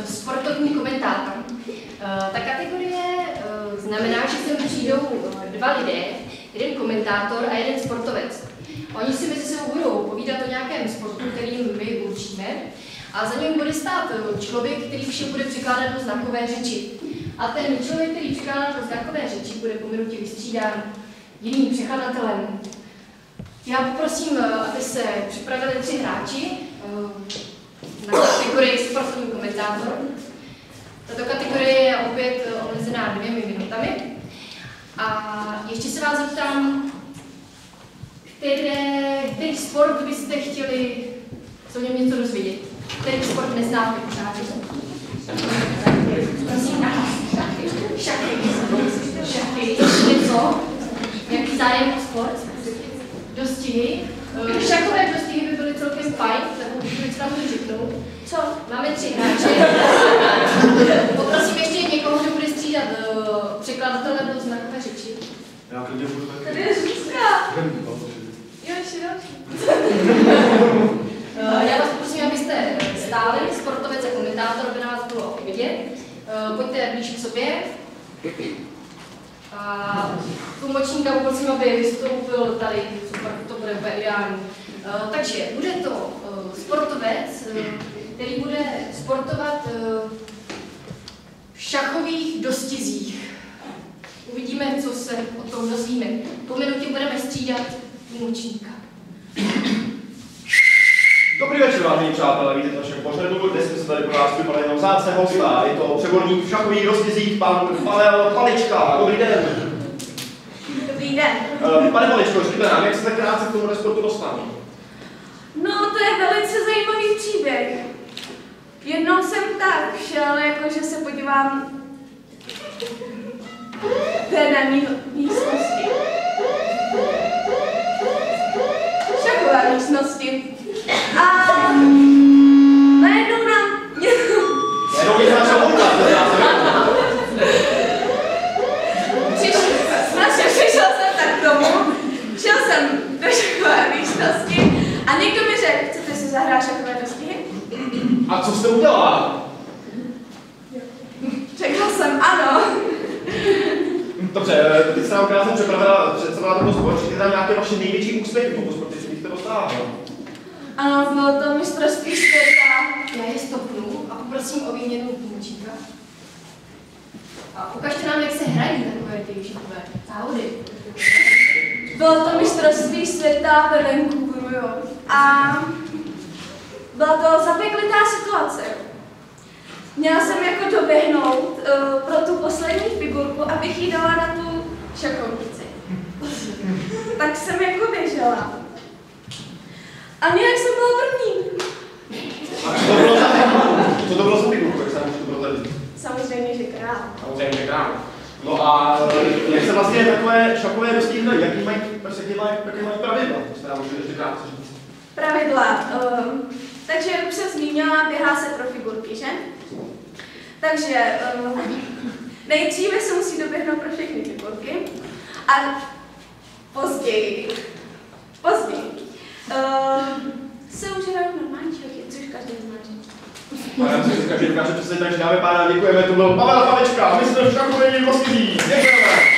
sportovní komentátor. Ta kategorie znamená, že sem přijdou dva lidé, jeden komentátor a jeden sportovec. Oni si mezi sebou budou povídat o nějakém sportu, který my určíme, a za ním bude stát člověk, který vše bude překládat do znakové řeči. A ten člověk, který překládá do znakové řeči, bude po minutě vystřídán jiným překladatelem. Já poprosím, aby se připravili 3 hráči na kategorii sportovní komentátor. Tato kategorie je opět omezená 2 minutami. A ještě se vás zeptám, který sport byste chtěli se o něm něco dozvědět? Který sport neznáte pořád? Prosím, šachy, něco? Jaký zájem o sport? Dostihy? Šachové dostihy by byly celkem fajn, tak už vám to řeknu. Co? Máme 3 hráče. Poprosím ještě někoho, kdo bude střídat překladatele do znakové řeči. Já klidně budu taky. Tady je Zuzka. Jo, ještě další. Já vás poprosím, abyste stáli, sportovec a komentátor, aby na vás bylo vidět. Pojďte blíž k sobě. A tlumočníka poprosím, aby vystoupil tady, super, to bude ideální. Takže bude to sportovec, který bude sportovat v šachových dostizích. Uvidíme, co se o tom dozvíme. Po minutě budeme střídat tlumočníka. Dobrý večer, vážení přátelé, vítejte v našem pořadu. Dnes jsme se tady pro vás připravili na vzácné hosta. Je to přeborník v šachových dostizích, pan Pavel Palička. Dobrý den. Dobrý den. Pane Paličko, řekněte nám, jak se tak krátce k tomu sportu dostali? No, to je velice zajímavý příběh. Jednou jsem tak šel, jakože se podívám v té místnosti. Šachové místnosti. A najednou nám... Jenom bych začal mluvit, to já Přišel jsem tak k tomu, šel jsem do šachové místnosti a někdo mi řekl, chcete si zahrát šachové dostihy? A co jste udělal? Řekl jsem ano. Dobře, teď jste nám krásně představila tomu sport, že tam nějaké vaše největší úspěchy v tomu sportu, co jste dostala. Ano, bylo to mistrovství světa. Já je stopnu a poprosím o výměnu tlumočníka. A ukažte nám, jak se hrají takové ty šachové závody. Bylo to mistrovství světa ve Vancouveru, jo. A byla to zapeklitá situace. Měla jsem jako doběhnout pro tu poslední figurku, abych jí dala na tu šachovnici. Tak jsem jako běžela. A nějak jsem byla první. A co to bylo za figurku, jak se můžete prozradit? Samozřejmě, že král. Samozřejmě, že král. No a jak se vlastně takové šachové dostihy dají? Jaké mají pravidla? To se nám můžete ještě krátce říct. Pravidla. Takže, jak už jsem zmínila, běhá se pro figurky, že? Takže nejdříve se musí doběhnout pro všechny figurky a později se už hrajou normální šachy, což každý zná. A já si každý dokáže přesně, takže dáme pána, děkujeme, to byl Pavel Palička, mistr šachových dostizí. Děkujeme.